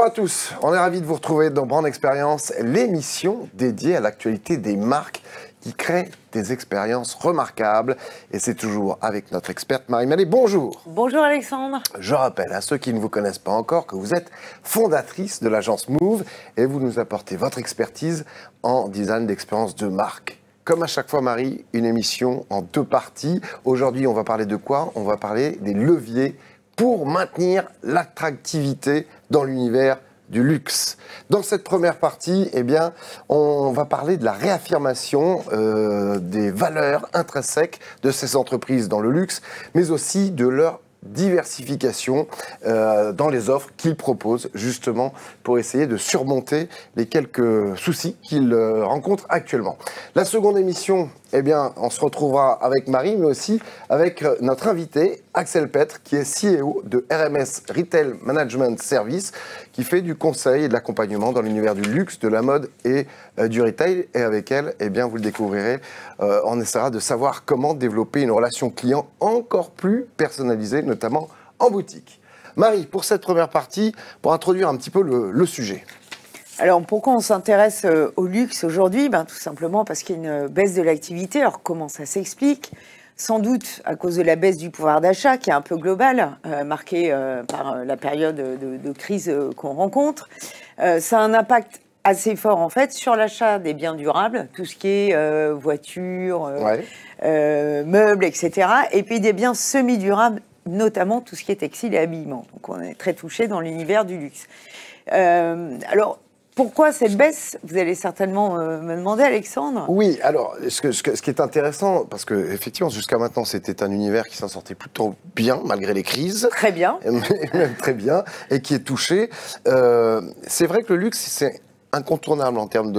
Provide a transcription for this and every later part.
Bonjour à tous, on est ravis de vous retrouver dans Brand Experience, l'émission dédiée à l'actualité des marques qui créent des expériences remarquables. Et c'est toujours avec notre experte Marie Mallet. Bonjour. Bonjour Alexandre. Je rappelle à ceux qui ne vous connaissent pas encore que vous êtes fondatrice de l'agence Move et vous nous apportez votre expertise en design d'expérience de marque. Comme à chaque fois, Marie, une émission en deux parties. Aujourd'hui, on va parler de quoi? On va parler des leviers pour maintenir l'attractivité dans l'univers du luxe. Dans cette première partie, eh bien, on va parler de la réaffirmation des valeurs intrinsèques de ces entreprises dans le luxe, mais aussi de leur diversification dans les offres qu'ils proposent, justement, pour essayer de surmonter les quelques soucis qu'ils rencontrent actuellement. La seconde émission, eh bien, on se retrouvera avec Marie, mais aussi avec notre invité, Axel Petre, qui est CEO de RMS Retail Management Service, qui fait du conseil et de l'accompagnement dans l'univers du luxe, de la mode et du retail. Et avec elle, eh bien, vous le découvrirez, on essaiera de savoir comment développer une relation client encore plus personnalisée, notamment en boutique. Marie, pour cette première partie, pour introduire un petit peu le sujet. Alors, pourquoi on s'intéresse au luxe aujourd'hui? Tout simplement parce qu'il y a une baisse de l'activité. Alors, comment ça s'explique? Sans doute à cause de la baisse du pouvoir d'achat qui est un peu globale, marquée par la période de crise qu'on rencontre. Ça a un impact assez fort, en fait, sur l'achat des biens durables, tout ce qui est voitures, meubles, etc. Et puis des biens semi-durables, notamment tout ce qui est textile et habillement. Donc, on est très touché dans l'univers du luxe. Alors, pourquoi cette baisse? Vous allez certainement me demander, Alexandre. Oui, alors, ce qui est intéressant, parce qu'effectivement, jusqu'à maintenant, c'était un univers qui s'en sortait plutôt bien, malgré les crises. Très bien. Même très bien, et qui est touché. C'est vrai que le luxe, c'est incontournable en termes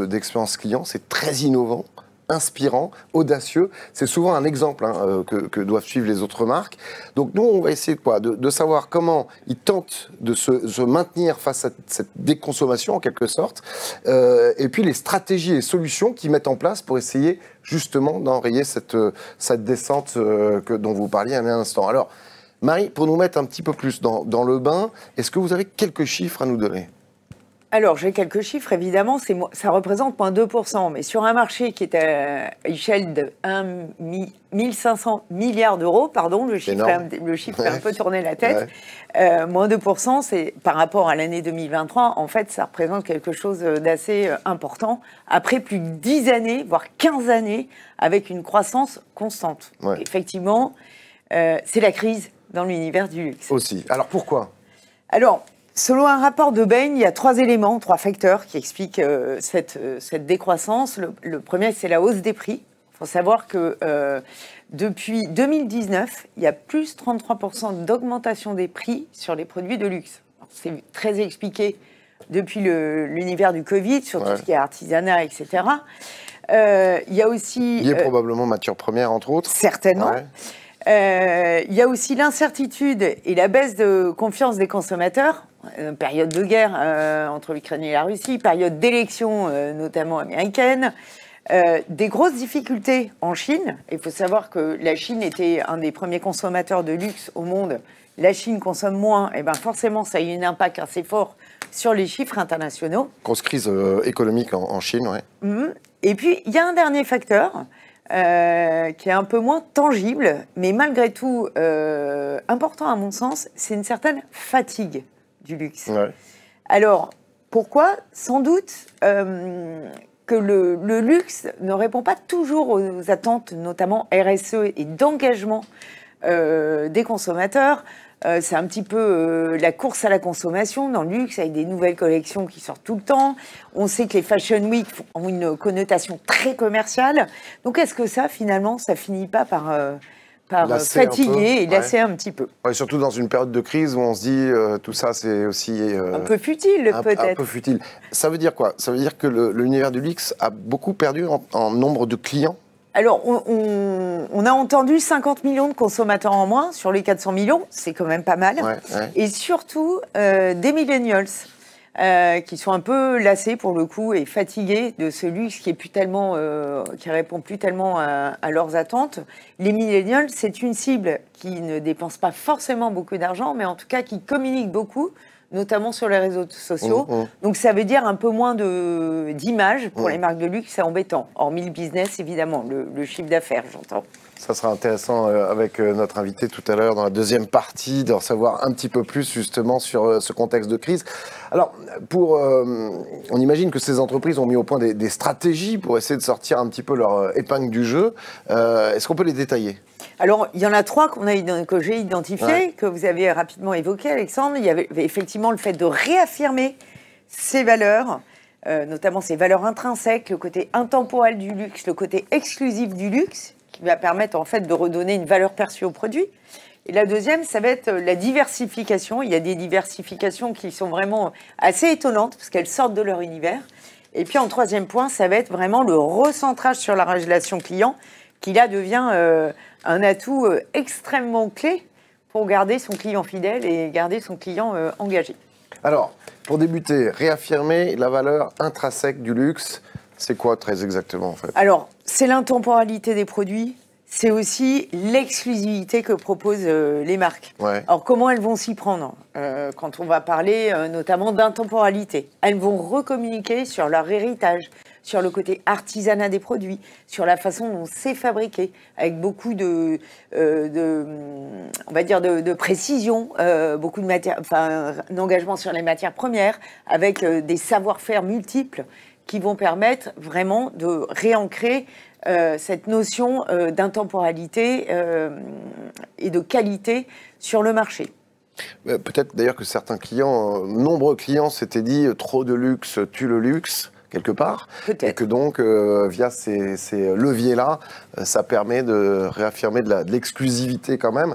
d'expérience client, c'est très innovant, inspirant, audacieux. C'est souvent un exemple que doivent suivre les autres marques. Donc nous, on va essayer de savoir comment ils tentent de se maintenir face à cette déconsommation, en quelque sorte, et puis les stratégies et solutions qu'ils mettent en place pour essayer justement d'enrayer cette descente dont vous parliez un instant. Alors, Marie, pour nous mettre un petit peu plus dans le bain, est-ce que vous avez quelques chiffres à nous donner ? Alors, j'ai quelques chiffres, évidemment, ça représente moins 2%, mais sur un marché qui est à échelle de 1500 milliards d'euros, pardon, le chiffre fait un peu tourner la tête, moins 2%, c'est par rapport à l'année 2023, en fait, ça représente quelque chose d'assez important, après plus de 10 années, voire 15 années, avec une croissance constante. Ouais. Effectivement, c'est la crise dans l'univers du luxe. Aussi. Alors, pourquoi ? Alors, selon un rapport de Bain, il y a trois facteurs qui expliquent cette décroissance. Le premier, c'est la hausse des prix. Il faut savoir que depuis 2019, il y a plus 33% d'augmentation des prix sur les produits de luxe. C'est très expliqué depuis l'univers du Covid, sur tout ce qui est artisanat, etc. Il y a aussi... Il y a probablement matières premières, entre autres. Certainement. Il y a aussi l'incertitude et la baisse de confiance des consommateurs. Période de guerre entre l'Ukraine et la Russie, période d'élections notamment américaines, des grosses difficultés en Chine. Il faut savoir que la Chine était un des premiers consommateurs de luxe au monde. La Chine consomme moins, et bien forcément ça a eu un impact assez fort sur les chiffres internationaux. Grosse crise économique en Chine, oui. Et puis il y a un dernier facteur qui est un peu moins tangible, mais malgré tout important à mon sens, c'est une certaine fatigue du luxe. Ouais. Alors, pourquoi? Sans doute que le luxe ne répond pas toujours aux attentes, notamment RSE et d'engagement des consommateurs. C'est un petit peu la course à la consommation dans le luxe, avec des nouvelles collections qui sortent tout le temps. On sait que les Fashion Week ont une connotation très commerciale. Donc, est-ce que ça, finalement, ça finit pas par fatiguer et lasser un petit peu. Ouais, surtout dans une période de crise où on se dit tout ça c'est aussi... un peu futile peut-être. Un peu futile. Ça veut dire quoi? Ça veut dire que l'univers du luxe a beaucoup perdu en nombre de clients? Alors, on a entendu 50 millions de consommateurs en moins sur les 400 millions, c'est quand même pas mal. Et surtout des millennials. Qui sont un peu lassés pour le coup et fatigués de ce luxe qui est plus tellement, qui répond plus tellement à leurs attentes. Les millennials, c'est une cible qui ne dépense pas forcément beaucoup d'argent, mais en tout cas qui communique beaucoup notamment sur les réseaux sociaux. Donc ça veut dire un peu moins d'images pour les marques de luxe, c'est embêtant. Hormis le business, évidemment, le chiffre d'affaires, j'entends. Ça sera intéressant avec notre invité tout à l'heure dans la deuxième partie d'en savoir un petit peu plus justement sur ce contexte de crise. Alors, on imagine que ces entreprises ont mis au point des stratégies pour essayer de sortir un petit peu leur épingle du jeu. Est-ce qu'on peut les détailler ? Alors, il y en a 3 que j'ai identifiés, que vous avez rapidement évoqués, Alexandre. Il y avait effectivement le fait de réaffirmer ces valeurs, notamment ces valeurs intrinsèques, le côté intemporel du luxe, le côté exclusif du luxe, qui va permettre en fait de redonner une valeur perçue au produit. Et la deuxième, ça va être la diversification. Il y a des diversifications qui sont vraiment assez étonnantes parce qu'elles sortent de leur univers. Et puis en troisième point, ça va être vraiment le recentrage sur la relation client qui là devient un atout extrêmement clé pour garder son client fidèle et garder son client engagé. Alors, pour débuter, réaffirmer la valeur intrinsèque du luxe. C'est quoi très exactement en fait ? Alors, c'est l'intemporalité des produits, c'est aussi l'exclusivité que proposent les marques. Ouais. Alors, comment elles vont s'y prendre quand on va parler notamment d'intemporalité ? Elles vont recommuniquer sur leur héritage, sur le côté artisanat des produits, sur la façon dont c'est fabriqué, avec beaucoup on va dire de précision, beaucoup d'engagement sur les matières premières, avec des savoir-faire multiples, qui vont permettre vraiment de réancrer cette notion d'intemporalité et de qualité sur le marché. Peut-être d'ailleurs que certains clients, nombreux clients s'étaient dit « trop de luxe tue le luxe ». Quelque part, et que donc, via ces leviers-là, ça permet de réaffirmer de l'exclusivité quand même.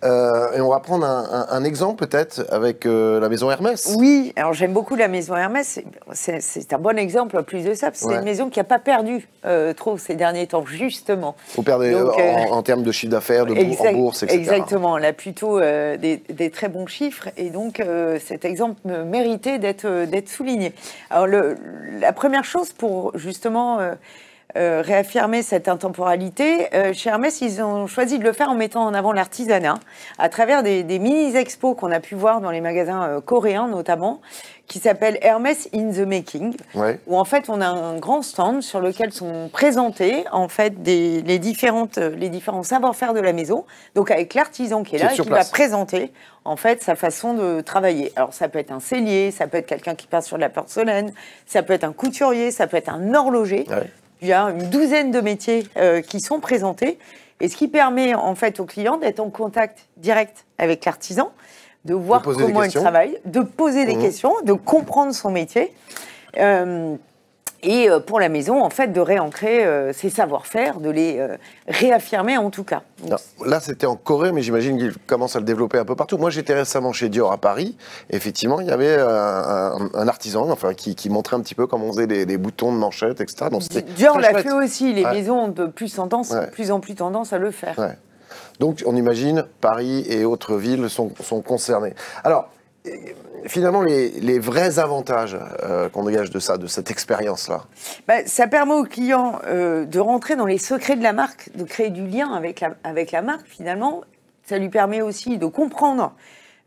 Et on va prendre un exemple peut-être avec la maison Hermès. Oui, alors j'aime beaucoup la maison Hermès, c'est un bon exemple en plus de ça, parce que c'est une maison qui n'a pas perdu trop ces derniers temps, justement. Vous perdez en termes de chiffre d'affaires, en bourse, etc. Exactement, elle a plutôt des très bons chiffres, et donc cet exemple méritait d'être souligné. Alors la première chose pour justement réaffirmer cette intemporalité, chez Hermès, ils ont choisi de le faire en mettant en avant l'artisanat à travers des mini-expos qu'on a pu voir dans les magasins coréens notamment, qui s'appelle Hermès in the Making, où en fait on a un grand stand sur lequel sont présentés en fait les différents savoir-faire de la maison, donc avec l'artisan qui est là et qui va présenter en fait sa façon de travailler. Alors ça peut être un sellier, ça peut être quelqu'un qui passe sur de la porcelaine, ça peut être un couturier, ça peut être un horloger. Il y a une douzaine de métiers qui sont présentés, et ce qui permet en fait aux clients d'être en contact direct avec l'artisan, de voir comment il travaille, de poser des questions, de comprendre son métier, et pour la maison, en fait, de réancrer ses savoir-faire, de les réaffirmer en tout cas. Non, là, c'était en Corée, mais j'imagine qu'il commence à le développer un peu partout. Moi, j'étais récemment chez Dior à Paris. Effectivement, il y avait un artisan qui montrait un petit peu comment on faisait des boutons de manchette, etc. Donc, Dior l'a fait aussi. Les maisons ont de plus en plus tendance à le faire. Ouais. Donc, on imagine, Paris et autres villes sont concernées. Alors, finalement, les vrais avantages qu'on dégage de ça, de cette expérience-là, ça permet aux clients de rentrer dans les secrets de la marque, de créer du lien avec la marque, finalement. Ça lui permet aussi de comprendre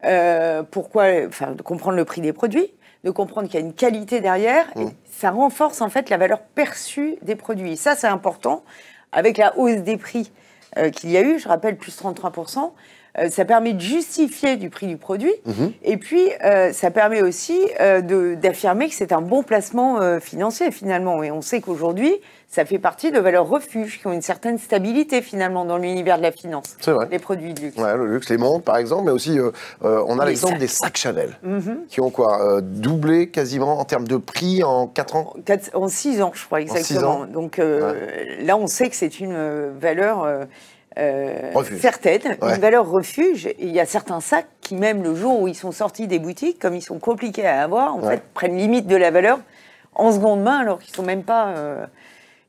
de comprendre le prix des produits, de comprendre qu'il y a une qualité derrière. Et ça renforce, en fait, la valeur perçue des produits. Et ça, c'est important. Avec la hausse des prix qu'il y a eu, je rappelle, plus 33%, ça permet de justifier du prix du produit, et puis ça permet aussi d'affirmer que c'est un bon placement financier finalement. Et on sait qu'aujourd'hui, ça fait partie de valeurs refuges qui ont une certaine stabilité finalement dans l'univers de la finance. C'est vrai. Les produits de luxe. Ouais, le luxe, les montres par exemple, mais aussi on a l'exemple des sacs Chanel, qui ont doublé quasiment en termes de prix en 4 ans. En 6 ans, je crois exactement. Donc là, on sait que c'est une valeur certaine, une valeur refuge. Et il y a certains sacs qui, même le jour où ils sont sortis des boutiques, comme ils sont compliqués à avoir, en fait, prennent limite de la valeur en seconde main, alors qu'ils sont même pas...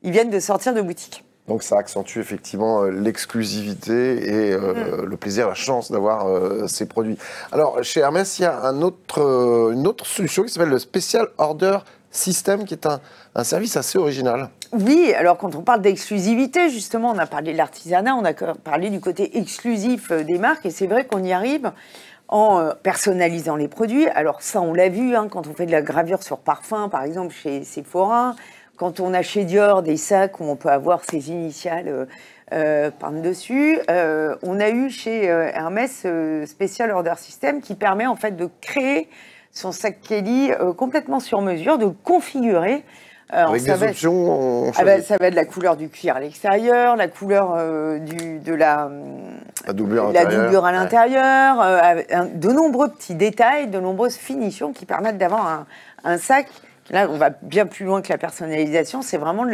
ils viennent de sortir de boutique. Donc ça accentue effectivement l'exclusivité et le plaisir, la chance d'avoir ces produits. Alors, chez Hermès, il y a une autre solution qui s'appelle le Special Order System, qui est un service assez original. Oui, alors quand on parle d'exclusivité, justement, on a parlé de l'artisanat, on a parlé du côté exclusif des marques, et c'est vrai qu'on y arrive en personnalisant les produits. Alors ça, on l'a vu, quand on fait de la gravure sur parfum, par exemple chez Sephora, quand on a chez Dior des sacs où on peut avoir ses initiales peintes dessus. On a eu chez Hermès Special Order System qui permet en fait de créer son sac Kelly complètement sur mesure, de le configurer. Avec des options, ça va être la couleur du cuir à l'extérieur, la couleur de la doublure à l'intérieur, de nombreux petits détails, de nombreuses finitions qui permettent d'avoir un sac. Là, on va bien plus loin que la personnalisation, c'est vraiment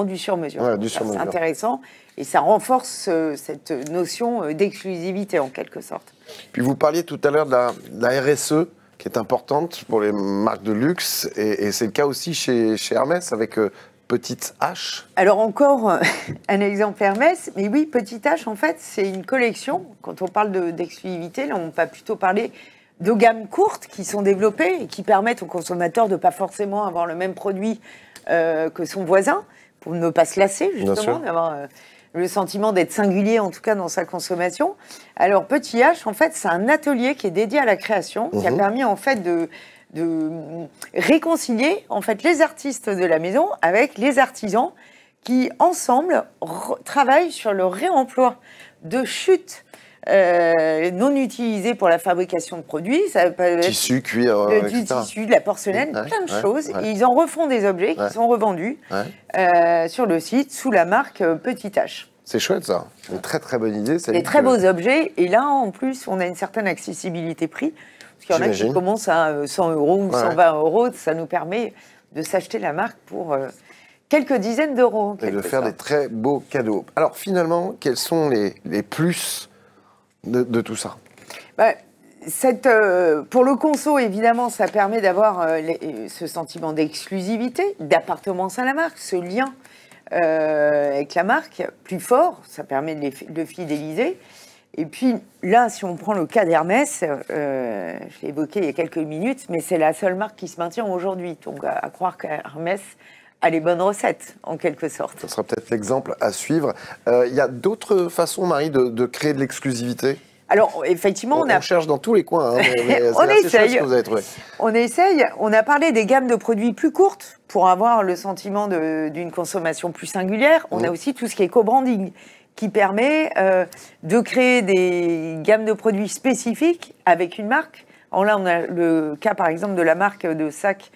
du sur-mesure. Ouais, c'est intéressant et ça renforce cette notion d'exclusivité en quelque sorte. Puis vous parliez tout à l'heure de la RSE, qui est importante pour les marques de luxe, et c'est le cas aussi chez Hermès avec Petite H. Alors encore un exemple Hermès, mais oui, Petite H, en fait, c'est une collection. Quand on parle d'exclusivité, là, on va plutôt parler de gammes courtes qui sont développées et qui permettent au consommateur de ne pas forcément avoir le même produit que son voisin, pour ne pas se lasser, justement, d'avoir le sentiment d'être singulier, en tout cas dans sa consommation. Alors, Petit H, en fait, c'est un atelier qui est dédié à la création, qui a permis, en fait, de réconcilier, en fait, les artistes de la maison avec les artisans qui, ensemble, travaillent sur le réemploi de chutes non utilisées pour la fabrication de produits. Ça peut être tissu, cuir, du tissu, de la porcelaine, plein de choses. Et ils en refont des objets qui sont revendus sur le site sous la marque Petit H. C'est chouette ça, une très très bonne idée. Des très beaux objets. Et là, en plus, on a une certaine accessibilité prix. Parce qu'il y en a qui commencent à 100 € ou 120 €. Ça nous permet de s'acheter la marque pour quelques dizaines d'euros. Et de faire des très beaux cadeaux. Alors finalement, quels sont les plus de tout ça? Pour le conso, évidemment, ça permet d'avoir ce sentiment d'exclusivité, d'appartenance à la marque, ce lien avec la marque plus fort, ça permet de le fidéliser. Et puis là, si on prend le cas d'Hermès, je l'ai évoqué il y a quelques minutes, mais c'est la seule marque qui se maintient aujourd'hui. Donc à croire qu'Hermès a les bonnes recettes, en quelque sorte. Ça sera peut-être l'exemple à suivre. Il y a d'autres façons, Marie, de créer de l'exclusivité? Alors, effectivement, on cherche dans tous les coins. Mais on essaye. Que vous avez trouvé. On essaye. On a parlé des gammes de produits plus courtes pour avoir le sentiment d'une consommation plus singulière. On a aussi tout ce qui est co-branding qui permet de créer des gammes de produits spécifiques avec une marque. Alors là, on a le cas, par exemple, de la marque de sac,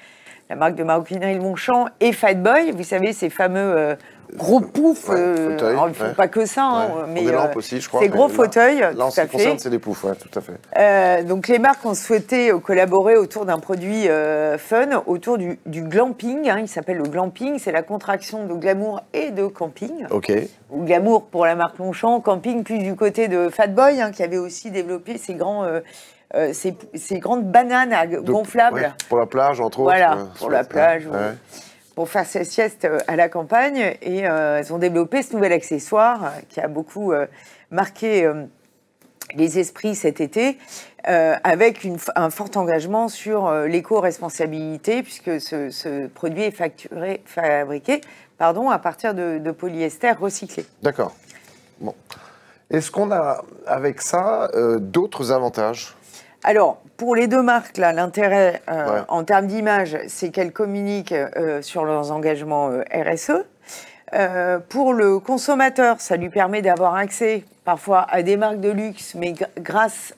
la marque de maroquinerie Longchamp et Fat Boy. Vous savez, ces fameux gros poufs. Alors, ils ne font pas que ça, mais des lampes aussi, je crois. Ces gros fauteuils, là, tout à fait. C'est des poufs, tout à fait. Donc, les marques ont souhaité collaborer autour d'un produit fun, autour du glamping. Il s'appelle le glamping. C'est la contraction de glamour et de camping. OK. Ou glamour pour la marque Longchamp, camping plus du côté de Fat Boy, qui avait aussi développé ces grandes bananes gonflables. Pour la plage, entre autres. Voilà, pour la plage. Pour faire ses siestes à la campagne. Et elles ont développé ce nouvel accessoire qui a beaucoup marqué les esprits cet été, avec un fort engagement sur l'éco-responsabilité, puisque ce produit est fabriqué à partir de polyester recyclé. D'accord. Bon. Est-ce qu'on a, avec ça, d'autres avantages ? Alors, pour les deux marques, là, l'intérêt en termes d'image, c'est qu'elles communiquent sur leurs engagements RSE. Pour le consommateur, ça lui permet d'avoir accès parfois à des marques de luxe, mais grâce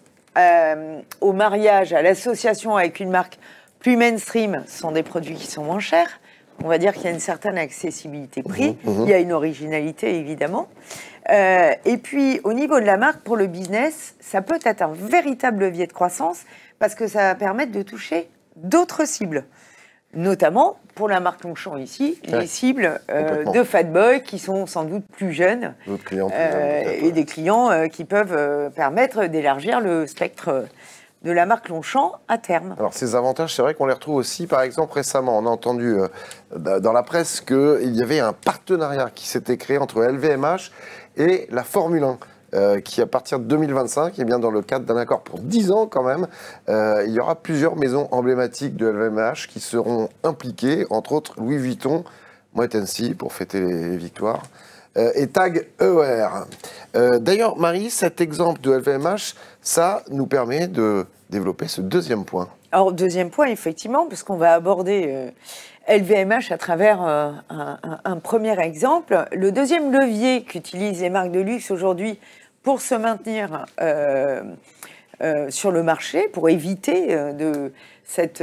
au mariage, à l'association avec une marque plus mainstream, ce sont des produits qui sont moins chers. On va dire qu'il y a une certaine accessibilité prix. Il y a une originalité, évidemment. Et puis, au niveau de la marque, pour le business, ça peut être un véritable levier de croissance parce que ça va permettre de toucher d'autres cibles. Notamment, pour la marque Longchamp ici, les cibles de Fat Boy qui sont sans doute plus jeunes et des clients qui peuvent permettre d'élargir le spectre de la marque Longchamp à terme. Alors ces avantages, c'est vrai qu'on les retrouve aussi, par exemple récemment, on a entendu dans la presse qu'il y avait un partenariat qui s'était créé entre LVMH et la Formule 1, qui à partir de 2025, et bien dans le cadre d'un accord pour 10 ans quand même, il y aura plusieurs maisons emblématiques de LVMH qui seront impliquées, entre autres Louis Vuitton, Moët Hennessy pour fêter les victoires, et Tag ER. D'ailleurs, Marie, cet exemple de LVMH, ça nous permet de développer ce deuxième point. Alors, deuxième point, effectivement, parce qu'on va aborder LVMH à travers un premier exemple. Le deuxième levier qu'utilisent les marques de luxe aujourd'hui pour se maintenir sur le marché, pour éviter cette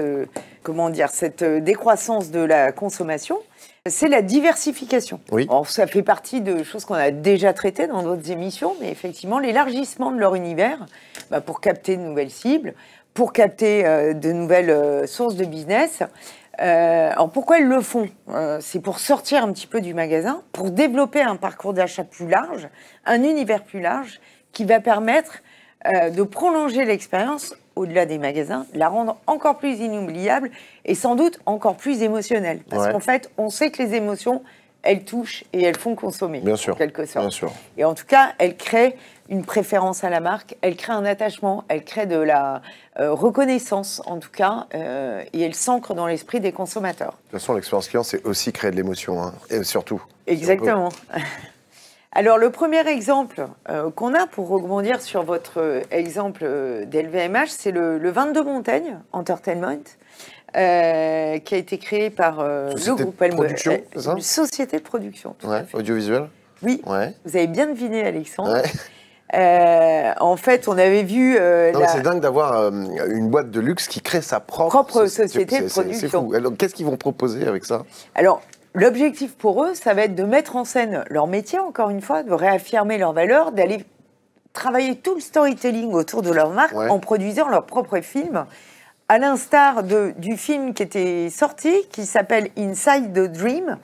décroissance de la consommation, c'est la diversification. Oui. Alors, ça fait partie de choses qu'on a déjà traitées dans d'autres émissions, mais effectivement, l'élargissement de leur univers pour capter de nouvelles cibles, pour capter de nouvelles sources de business. Alors, pourquoi ils le font? C'est pour sortir un petit peu du magasin, pour développer un parcours d'achat plus large, un univers plus large, qui va permettre de prolonger l'expérience au-delà des magasins, de la rendre encore plus inoubliable et sans doute encore plus émotionnelle. Parce qu'en fait, on sait que les émotions, elles touchent et elles font consommer, bien sûr, en quelque sorte. Bien sûr. Et en tout cas, elles créent une préférence à la marque, elles créent un attachement, elles créent de la reconnaissance, en tout cas, et elles s'ancrent dans l'esprit des consommateurs. De toute façon, l'expérience client, c'est aussi créer de l'émotion, hein, et surtout. Exactement. Alors, le premier exemple qu'on a pour rebondir sur votre exemple d'LVMH, c'est le 22 Montaigne Entertainment, qui a été créé par le groupe LVMH. Une société de production. Audiovisuel. Oui, vous avez bien deviné, Alexandre. Ouais. En fait, on avait vu... c'est dingue d'avoir une boîte de luxe qui crée sa propre société de production. C'est fou. Alors, qu'est-ce qu'ils vont proposer avec ça? Alors, l'objectif pour eux, ça va être de mettre en scène leur métier, encore une fois, de réaffirmer leurs valeurs, d'aller travailler tout le storytelling autour de leur marque en produisant leur propre film, à l'instar du film qui était sorti, qui s'appelle Inside the Dream,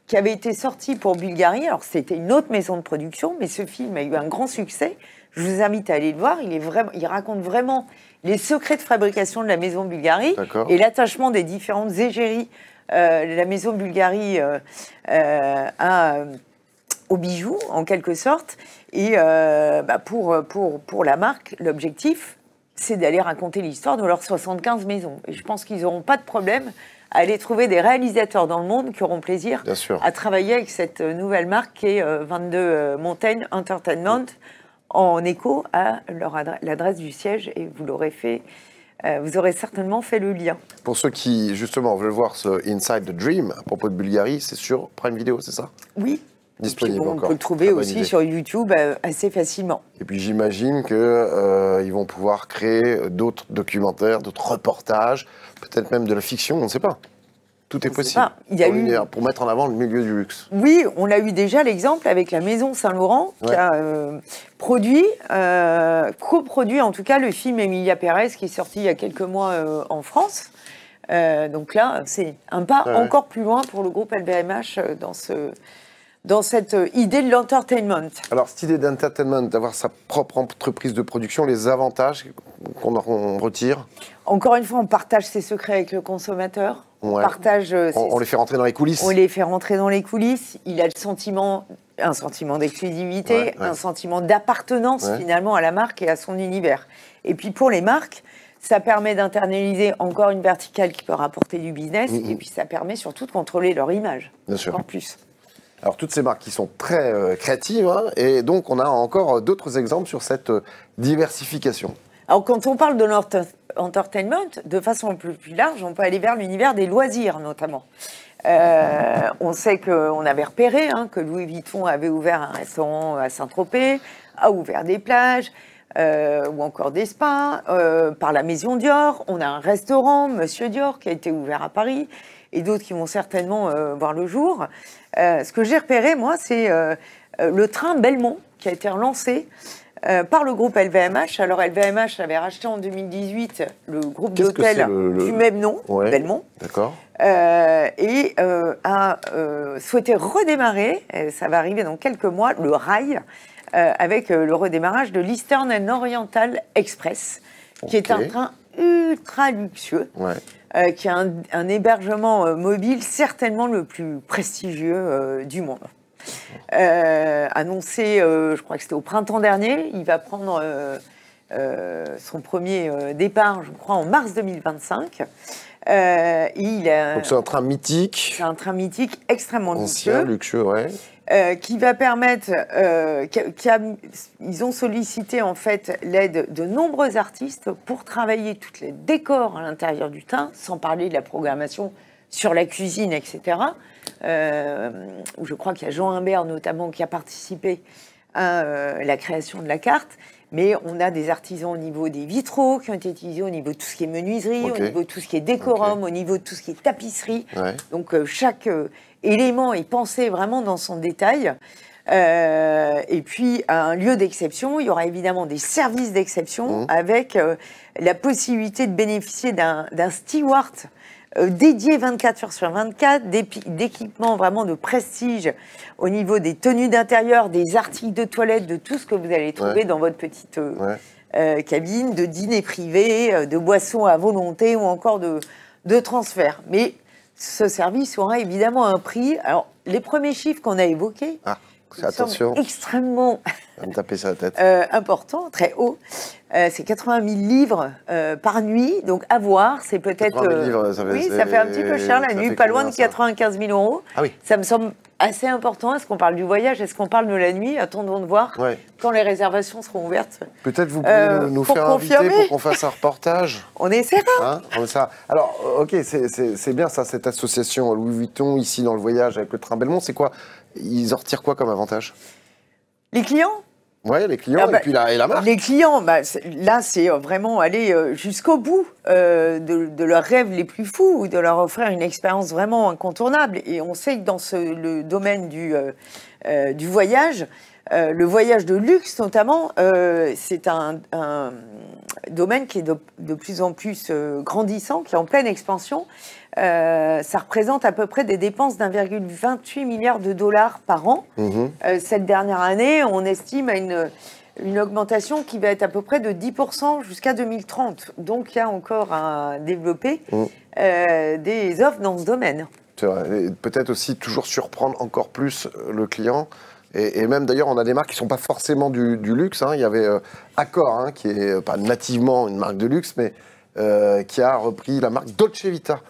qui avait été sorti pour Bulgari. Alors, c'était une autre maison de production, mais ce film a eu un grand succès. Je vous invite à aller le voir. Il raconte vraiment les secrets de fabrication de la maison Bulgari et l'attachement des différentes égéries de la maison Bulgari aux bijoux, en quelque sorte. Et pour la marque, l'objectif, c'est d'aller raconter l'histoire de leurs 75 maisons. Et je pense qu'ils n'auront pas de problème à aller trouver des réalisateurs dans le monde qui auront plaisir à travailler avec cette nouvelle marque qui est 22 Montaigne Entertainment, en écho à l'adresse du siège, et vous l'aurez fait. Vous aurez certainement fait le lien. Pour ceux qui, justement, veulent voir ce Inside the Dream à propos de Bulgari, c'est sur Prime Video, c'est ça? Oui. Disponible encore. On peut le trouver aussi sur YouTube assez facilement. Et puis j'imagine qu'ils vont pouvoir créer d'autres documentaires, d'autres reportages, peut-être même de la fiction, on ne sait pas. Tout est possible. Pour mettre en avant le milieu du luxe. Oui, on a eu déjà l'exemple avec la Maison Saint-Laurent qui a coproduit en tout cas le film Emilia Pérez qui est sorti il y a quelques mois en France. Donc là, c'est un pas encore plus loin pour le groupe LVMH dans cette idée de l'entertainment. Alors, cette idée d'entertainment, d'avoir sa propre entreprise de production, les avantages qu'on retire? Encore une fois, on partage ses secrets avec le consommateur. On les fait rentrer dans les coulisses. On les fait rentrer dans les coulisses. Il a un sentiment d'exclusivité, un sentiment d'appartenance finalement à la marque et à son univers. Et puis pour les marques, ça permet d'internaliser encore une verticale qui peut rapporter du business, et puis ça permet surtout de contrôler leur image. Bien sûr. En plus. Alors, toutes ces marques qui sont très créatives, et donc on a encore d'autres exemples sur cette diversification. Alors, quand on parle de l'entertainment, de façon plus large, on peut aller vers l'univers des loisirs, notamment. On sait qu'on avait repéré que Louis Vuitton avait ouvert un restaurant à Saint-Tropez, a ouvert des plages, ou encore des spas. Par la Maison Dior, on a un restaurant, Monsieur Dior, qui a été ouvert à Paris, et d'autres qui vont certainement voir le jour. Ce que j'ai repéré, moi, c'est le train Belmont, qui a été relancé par le groupe LVMH. Alors, LVMH avait racheté en 2018 le groupe d'hôtels du même nom, Belmont. D'accord. Et a souhaité redémarrer, ça va arriver dans quelques mois, le rail, avec le redémarrage de l'Eastern and Oriental Express, qui est un train ultra luxueux, qui a un hébergement mobile certainement le plus prestigieux du monde. Annoncé, je crois que c'était au printemps dernier, il va prendre son premier départ, je crois, en mars 2025. Donc c'est un train mythique. C'est un train mythique extrêmement ancien, luxueux, qui va permettre, ils ont sollicité en fait l'aide de nombreux artistes pour travailler tous les décors à l'intérieur du teint, sans parler de la programmation sur la cuisine, etc. Où je crois qu'il y a Jean Humbert notamment qui a participé à la création de la carte. Mais on a des artisans au niveau des vitraux qui ont été utilisés, au niveau de tout ce qui est menuiserie, au niveau de tout ce qui est décorum, au niveau de tout ce qui est tapisserie. Donc chaque élément est pensé vraiment dans son détail. Et puis, à un lieu d'exception, il y aura évidemment des services d'exception avec la possibilité de bénéficier d'un steward dédié 24 heures sur 24, d'équipements vraiment de prestige au niveau des tenues d'intérieur, des articles de toilette, de tout ce que vous allez trouver dans votre petite cabine, de dîner privé, de boissons à volonté ou encore de transfert. Mais ce service aura évidemment un prix. Alors, les premiers chiffres qu'on a évoqués, attention, extrêmement me taper sur la tête. Important, très haut. C'est 80 000 livres par nuit, donc à voir. C'est peut-être. 80 000 livres, ça fait, ça fait un petit peu cher la nuit, pas loin de 95 000 euros. Ah oui. Ça me semble assez important. Est-ce qu'on parle du voyage? Est-ce qu'on parle de la nuit? Attendons de voir quand les réservations seront ouvertes. Peut-être vous pouvez nous faire inviter pour qu'on fasse un reportage. On essaiera. Hein, on essaiera. Alors, ok, c'est bien ça, cette association Louis Vuitton, ici dans le voyage avec le train Belmont. C'est quoi? Ils en retirent quoi comme avantage? Les clients? Oui, les clients et puis la marque. Les clients, là, c'est vraiment aller jusqu'au bout de leurs rêves les plus fous, ou de leur offrir une expérience vraiment incontournable. Et on sait que dans le domaine du voyage, le voyage de luxe notamment, c'est un domaine qui est de plus en plus grandissant, qui est en pleine expansion. Ça représente à peu près des dépenses d'1,28 milliard de dollars par an. Cette dernière année, on estime à une augmentation qui va être à peu près de 10% jusqu'à 2030. Donc, il y a encore à développer des offres dans ce domaine. C'est vrai. Peut-être aussi toujours surprendre encore plus le client. Et même d'ailleurs, on a des marques qui ne sont pas forcément du luxe. Hein. Il y avait Accor, qui n'est pas nativement une marque de luxe, mais qui a repris la marque Dolce Vita.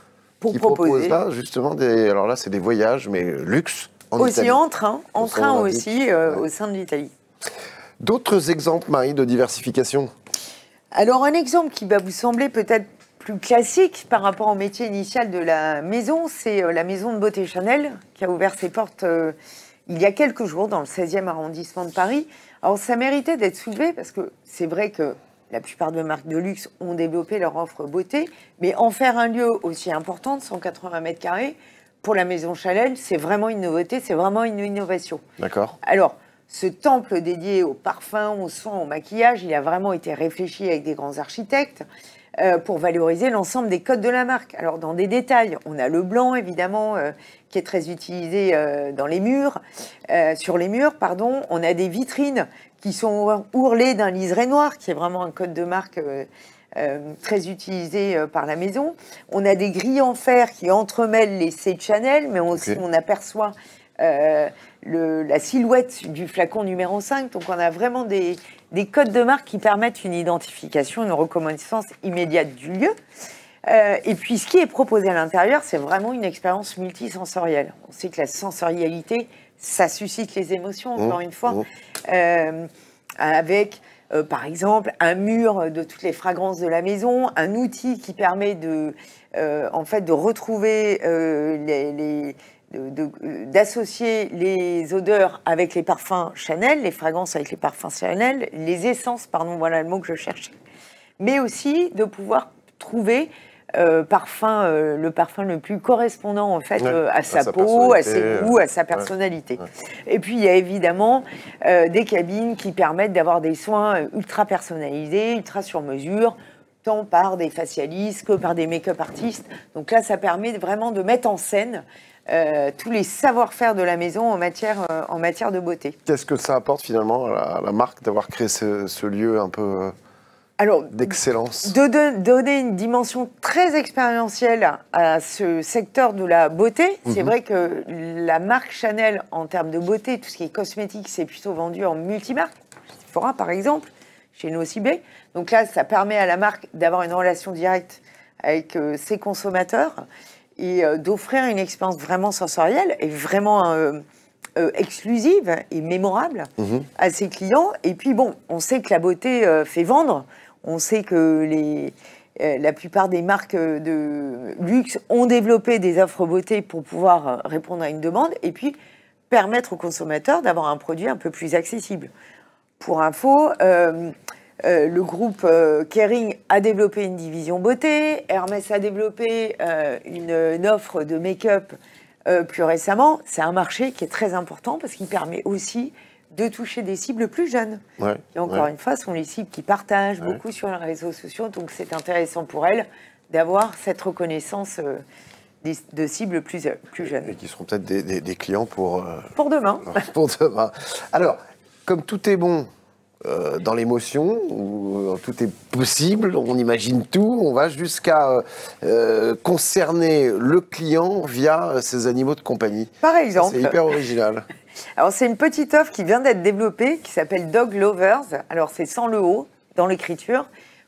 Pour qui proposer. propose là, justement, alors là, c'est des voyages, mais luxe en aussi Italie. en train aussi, au sein de l'Italie. D'autres exemples, Marie, de diversification? Alors, un exemple qui va vous sembler peut-être plus classique par rapport au métier initial de la maison, c'est la maison de beauté Chanel, qui a ouvert ses portes il y a quelques jours dans le 16e arrondissement de Paris. Alors, ça méritait d'être soulevé parce que c'est vrai que la plupart de marques de luxe ont développé leur offre beauté, mais en faire un lieu aussi important, de 180 mètres carrés, pour la maison Chanel, c'est vraiment une nouveauté, c'est vraiment une innovation. D'accord. Alors, ce temple dédié aux parfums, aux soins, au maquillage, il a vraiment été réfléchi avec des grands architectes pour valoriser l'ensemble des codes de la marque. Alors, dans des détails, on a le blanc, évidemment, qui est très utilisé dans les murs, sur les murs, pardon. On a des vitrines qui sont ourlées d'un liseré noir, qui est vraiment un code de marque très utilisé par la maison. On a des grilles en fer qui entremêlent les C de Chanel, mais aussi on aperçoit la silhouette du flacon numéro 5. Donc on a vraiment des codes de marque qui permettent une identification, une reconnaissance immédiate du lieu. Et puis ce qui est proposé à l'intérieur, c'est vraiment une expérience multisensorielle. On sait que la sensorialité, ça suscite les émotions, encore une fois, avec, par exemple, un mur de toutes les fragrances de la maison, un outil qui permet en fait, de retrouver d'associer les odeurs avec les parfums Chanel, les fragrances avec les parfums Chanel, les essences, pardon, voilà le mot que je cherchais, mais aussi de pouvoir trouver le parfum le plus correspondant en fait à sa peau, à ses goûts, à sa personnalité. Et puis il y a évidemment des cabines qui permettent d'avoir des soins ultra personnalisés, ultra sur mesure, tant par des facialistes que par des make-up artistes. Donc là, ça permet vraiment de mettre en scène tous les savoir-faire de la maison en matière de beauté. Qu'est-ce que ça apporte finalement à la marque d'avoir créé ce lieu un peu d'excellence? Donner une dimension très expérientielle à ce secteur de la beauté. C'est vrai que la marque Chanel, en termes de beauté, tout ce qui est cosmétique, c'est plutôt vendu en multimarque. Sephora, par exemple, chez Nocibé. Donc là, ça permet à la marque d'avoir une relation directe avec ses consommateurs et d'offrir une expérience vraiment sensorielle et vraiment exclusive et mémorable à ses clients. Et puis bon, on sait que la beauté fait vendre. On sait que la plupart des marques de luxe ont développé des offres beauté pour pouvoir répondre à une demande et puis permettre aux consommateurs d'avoir un produit un peu plus accessible. Pour info, le groupe Kering a développé une division beauté, Hermès a développé une offre de make-up plus récemment. C'est un marché qui est très important parce qu'il permet aussi de toucher des cibles plus jeunes. Ouais, et encore une fois, ce sont les cibles qui partagent beaucoup sur les réseaux sociaux, donc c'est intéressant pour elles d'avoir cette reconnaissance de cibles plus jeunes. Et qui seront peut-être des clients pour demain. Pour demain. Alors, comme tout est bon dans l'émotion, où tout est possible, on imagine tout, on va jusqu'à concerner le client via ses animaux de compagnie. Par exemple. C'est hyper original. Alors, c'est une petite offre qui vient d'être développée, qui s'appelle Dog Lovers. Alors, c'est sans le O dans l'écriture,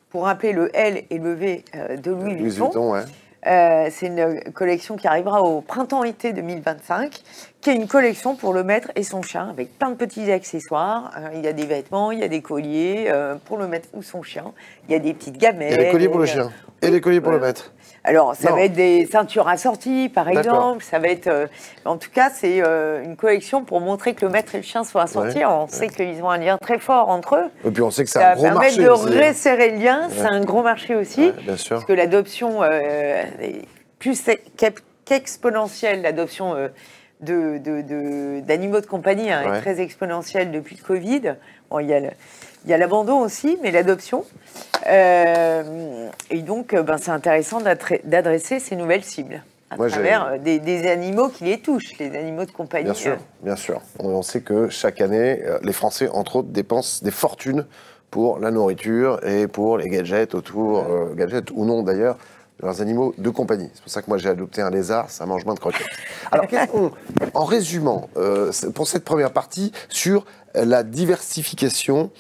pour rappeler le L et le V de Louis Vuitton. Ouais. C'est une collection qui arrivera au printemps-été 2025, qui est une collection pour le maître et son chien, avec plein de petits accessoires. Il y a des vêtements, il y a des colliers pour le maître ou son chien. Il y a des petites gamelles. Il y a des colliers pour le chien et des colliers pour le maître. Alors, ça va être des ceintures assorties, par exemple. Ça va être, en tout cas, c'est une collection pour montrer que le maître et le chien sont assortis. On sait qu'ils ont un lien très fort entre eux. Et puis, on sait que c'est un gros marché. Ça permet de resserrer le lien. C'est un gros marché aussi. Bien sûr. Parce que l'adoption est plus qu'exponentielle, l'adoption d'animaux de compagnie est très exponentielle depuis le Covid. Bon, il y a l'abandon aussi, mais l'adoption. Et donc, c'est intéressant d'adresser ces nouvelles cibles à travers des animaux qui les touchent, les animaux de compagnie. Bien sûr, bien sûr. On sait que chaque année, les Français, entre autres, dépensent des fortunes pour la nourriture et pour les gadgets autour, gadgets ou non d'ailleurs, de leurs animaux de compagnie. C'est pour ça que moi j'ai adopté un lézard, ça mange moins de croquettes. Alors, en résumant, pour cette première partie, sur la diversification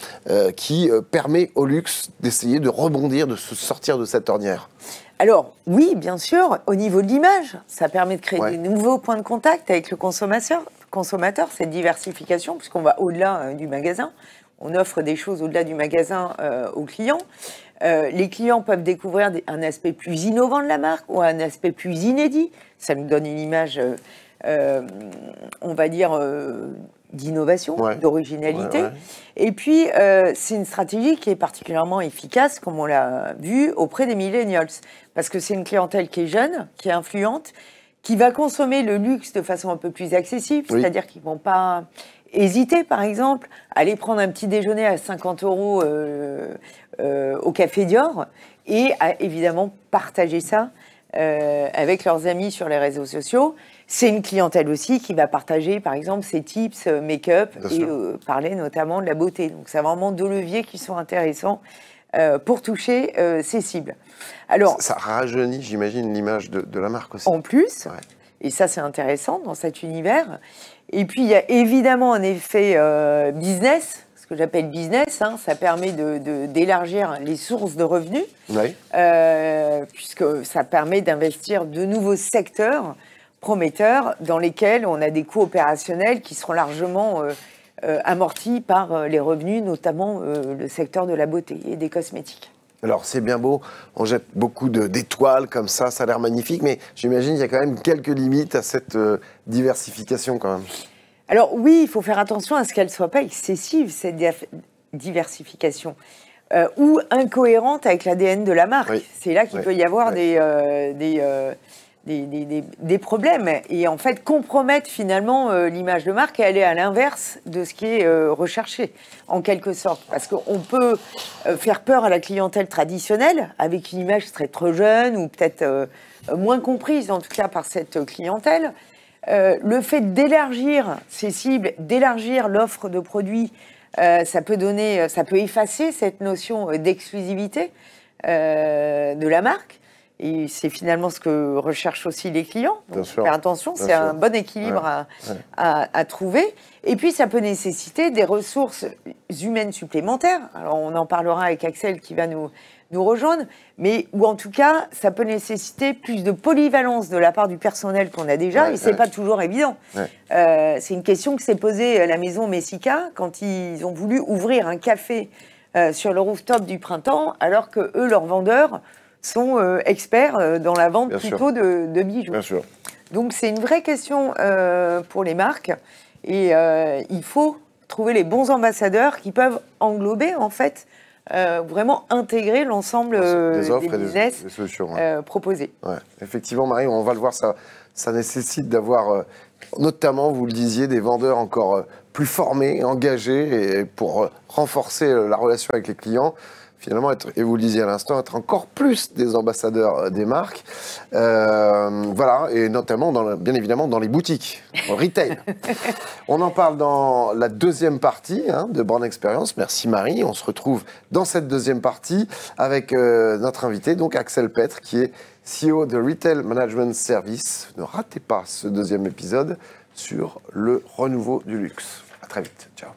qui permet au luxe d'essayer de rebondir, de se sortir de cette ornière. Alors, oui, bien sûr, au niveau de l'image, ça permet de créer des nouveaux points de contact avec le consommateur, cette diversification, puisqu'on va au-delà du magasin. On offre des choses au-delà du magasin aux clients. Les clients peuvent découvrir un aspect plus innovant de la marque ou un aspect plus inédit. Ça nous donne une image, on va dire, d'innovation, d'originalité. Et puis, c'est une stratégie qui est particulièrement efficace, comme on l'a vu, auprès des millennials. Parce que c'est une clientèle qui est jeune, qui est influente, qui va consommer le luxe de façon un peu plus accessible, c'est-à-dire qu'ils ne vont pas hésiter, par exemple, à aller prendre un petit déjeuner à 50 € au Café Dior et à évidemment partager ça avec leurs amis sur les réseaux sociaux. C'est une clientèle aussi qui va partager, par exemple, ses tips make-up et parler notamment de la beauté. Donc, c'est vraiment deux leviers qui sont intéressants pour toucher ces cibles. Alors, ça rajeunit, j'imagine, l'image de la marque aussi. En plus, et ça, c'est intéressant dans cet univers. Et puis, il y a évidemment un effet business, ce que j'appelle business. Ça permet d'élargir les sources de revenus, puisque ça permet d'investir de nouveaux secteurs prometteurs dans lesquels on a des coûts opérationnels qui seront largement amortis par les revenus, notamment le secteur de la beauté et des cosmétiques. Alors, c'est bien beau, on jette beaucoup d'étoiles comme ça a l'air magnifique, mais j'imagine qu'il y a quand même quelques limites à cette diversification quand même. Alors oui, il faut faire attention à ce qu'elle ne soit pas excessive, cette diversification, ou incohérente avec l'ADN de la marque. C'est là qu'il peut y avoir des problèmes et en fait compromettre finalement l'image de marque et aller à l'inverse de ce qui est recherché en quelque sorte, parce qu'on peut faire peur à la clientèle traditionnelle avec une image qui serait trop jeune ou peut-être moins comprise en tout cas par cette clientèle. Le fait d'élargir ces cibles, d'élargir l'offre de produits, ça peut effacer cette notion d'exclusivité de la marque. Et c'est finalement ce que recherchent aussi les clients. Donc, faire attention, c'est un bon équilibre à trouver. Et puis, ça peut nécessiter des ressources humaines supplémentaires. Alors, on en parlera avec Axel qui va nous rejoindre. Mais, ou en tout cas, ça peut nécessiter plus de polyvalence de la part du personnel qu'on a déjà. Et ce n'est pas toujours évident. C'est une question que s'est posée à la maison Messica quand ils ont voulu ouvrir un café sur le rooftop du Printemps, alors que eux, leurs vendeurs, sont experts dans la vente plutôt de bijoux. Bien sûr. Donc c'est une vraie question pour les marques et il faut trouver les bons ambassadeurs qui peuvent englober en fait vraiment intégrer l'ensemble des offres des business des solutions, proposés. Ouais. Effectivement, Marie, on va le voir, ça nécessite d'avoir notamment, vous le disiez, des vendeurs encore plus formés, engagés et pour renforcer la relation avec les clients. Finalement, et vous le disiez à l'instant, être encore plus des ambassadeurs des marques. Voilà, et notamment, bien évidemment, dans les boutiques, dans le retail. On en parle dans la deuxième partie de Brand Experience. Merci Marie. On se retrouve dans cette deuxième partie avec notre invité, donc Axel Petre, qui est CEO de Retail Management Service. Ne ratez pas ce deuxième épisode sur le renouveau du luxe. À très vite. Ciao.